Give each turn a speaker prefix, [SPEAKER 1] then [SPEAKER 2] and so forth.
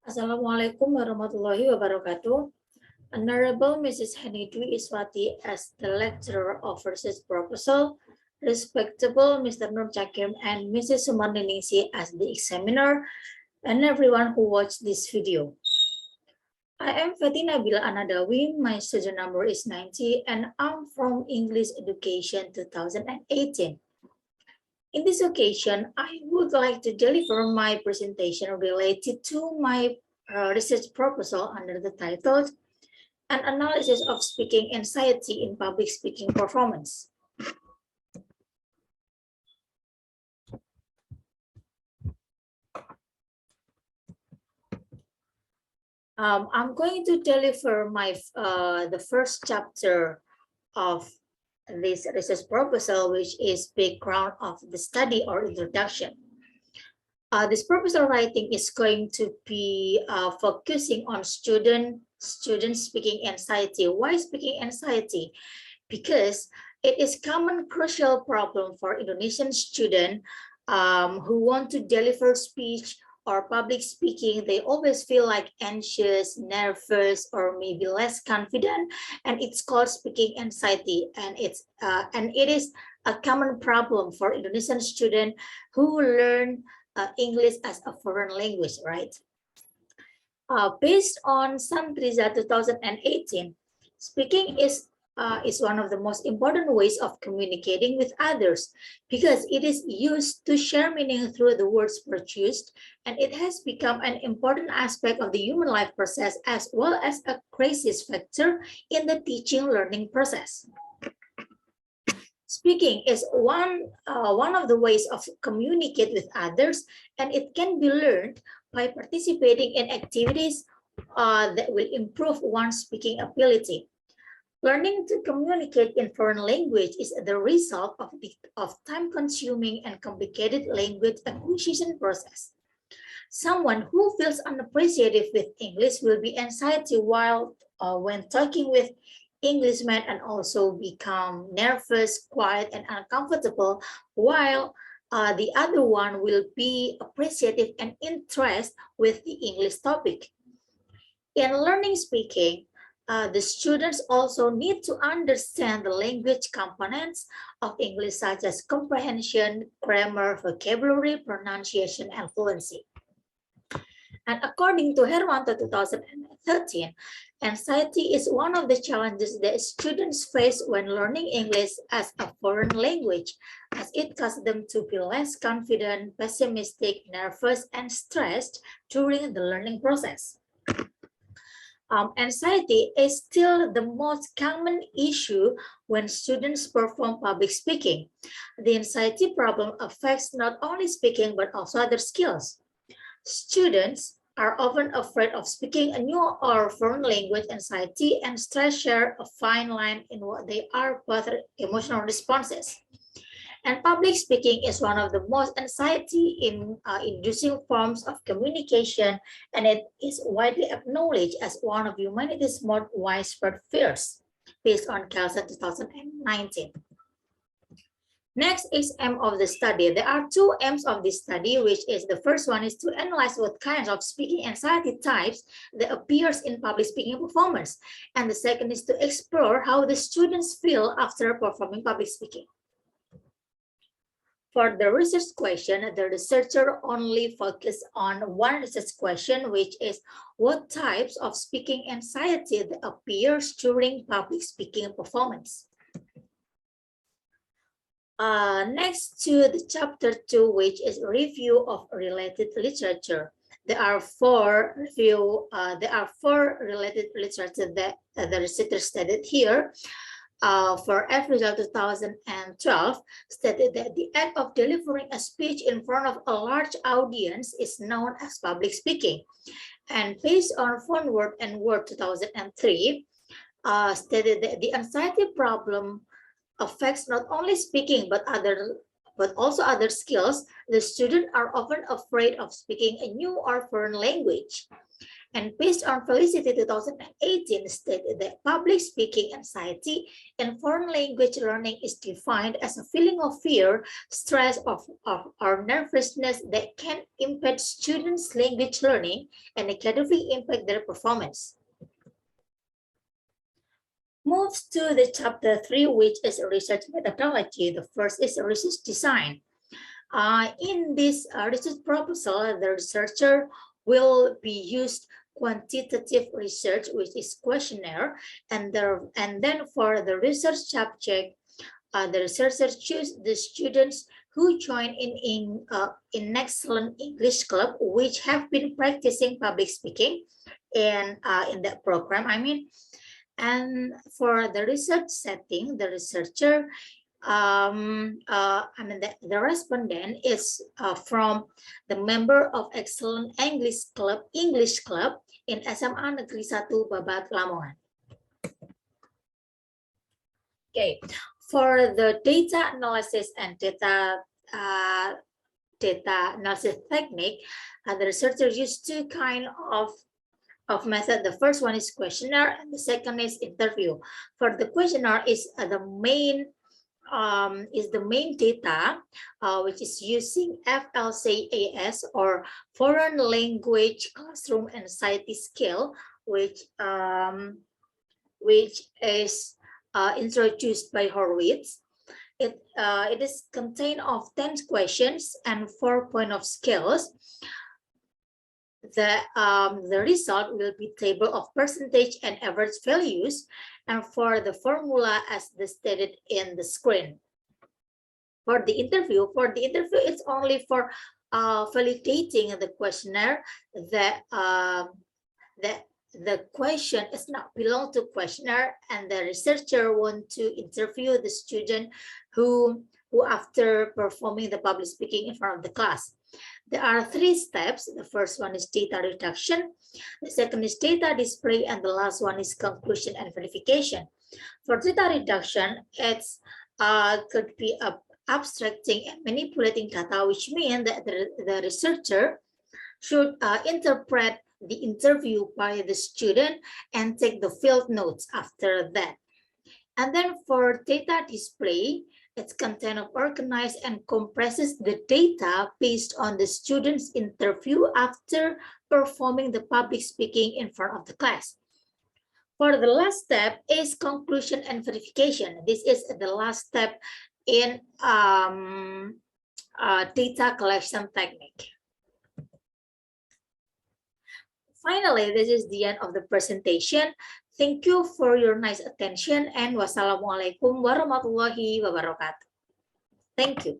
[SPEAKER 1] Assalamualaikum warahmatullahi wabarakatuh. Honorable Mrs. Annadawy Iswati as the lecturer of research proposal, respectable Mr. Nur Chakim and Mrs. Sumarniningsi as the examiner, and everyone who watched this video. I am Fetty Nabila Annadawy, my student number is 90, and I'm from English Education 2018. In this occasion, I would like to deliver my presentation related to my research proposal under the title An Analysis of Speaking Anxiety in Public Speaking Performance. I'm going to deliver my the first chapter of this research proposal, which is background of the study or introduction. This proposal writing is going to be focusing on student speaking anxiety. Why speaking anxiety? Because it is common crucial problem for Indonesian students who want to deliver speech or public speaking. They always feel like anxious, nervous, or maybe less confident, and it's called speaking anxiety. And it is a common problem for Indonesian students who learn English as a foreign language, right? Based on Santriza 2018, speaking is one of the most important ways of communicating with others because it is used to share meaning through the words produced, and it has become an important aspect of the human life process as well as a crisis factor in the teaching learning process. Speaking is one of the ways of communicate with others, and it can be learned by participating in activities that will improve one's speaking ability. Learning to communicate in foreign language is the result of time-consuming and complicated language acquisition process. Someone who feels unappreciative with English will be anxiety while when talking with Englishmen and also become nervous, quiet, and uncomfortable, while the other one will be appreciative and interest with the English topic. In learning speaking, the students also need to understand the language components of English such as comprehension, grammar, vocabulary, pronunciation, and fluency. And according to Hermanto 2013, anxiety is one of the challenges that students face when learning English as a foreign language, as it causes them to be less confident, pessimistic, nervous, and stressed during the learning process. Anxiety is still the most common issue when students perform public speaking. The anxiety problem affects not only speaking but also other skills. Students are often afraid of speaking a new or foreign language. Anxiety and stress share a fine line in what they are both emotional responses. And public speaking is one of the most anxiety-inducing forms of communication, and it is widely acknowledged as one of humanity's most widespread fears, based on Kelsen 2019. Next is aim of the study. There are two aims of this study, which is the first one is to analyze what kinds of speaking anxiety types that appears in public speaking performance. And the second is to explore how the students feel after performing public speaking. For the research question, the researcher only focused on one research question, which is what types of speaking anxiety that appears during public speaking performance. Next to the chapter 2, which is review of related literature. There are four related literature that the researcher studied here. For April 2012, stated that the act of delivering a speech in front of a large audience is known as public speaking. And based on Fonward and Word 2003, stated that the anxiety problem affects not only speaking but also other skills. The students are often afraid of speaking a new or foreign language. And based on Felicity 2018 stated that public speaking anxiety in foreign language learning is defined as a feeling of fear, stress, or nervousness that can impede students' language learning and negatively impact their performance. Moves to the chapter 3, which is research methodology. The first is research design. In this research proposal, the researcher will be used quantitative research, which is questionnaire, and then for the research subject, the researcher choose the students who join in excellent English club, which have been practicing public speaking in that program. And for the research setting, the researcher the respondent is from the member of Excellent English Club in SMA Negeri 1 Babat Lamongan. Okay, for the data analysis and data analysis technique, the researcher used two kind of method. The first one is questionnaire, and the second is interview. For the questionnaire is the main data, which is using FLCAS or Foreign Language Classroom Anxiety Scale, which is introduced by Horwitz. It is contained of 10 questions and 4 point of scales. The result will be table of percentage and average values, and for the formula as stated in the screen. For the interview, it's only for validating the questionnaire that the question is not belong to questionnaire, and the researcher want to interview the student who after performing the public speaking in front of the class. There are 3 steps. The first one is data reduction, the second is data display, and the last one is conclusion and verification. For data reduction, it's could be abstracting and manipulating data, which means that the researcher should interpret the interview by the student and take the field notes after that. And then for data display, it's content of organized and compresses the data based on the student's interview after performing the public speaking in front of the class. For the last step is conclusion and verification. This is the last step in data collection technique. Finally, this is the end of the presentation. Thank you for your nice attention, and wassalamualaikum warahmatullahi wabarakatuh. Thank you.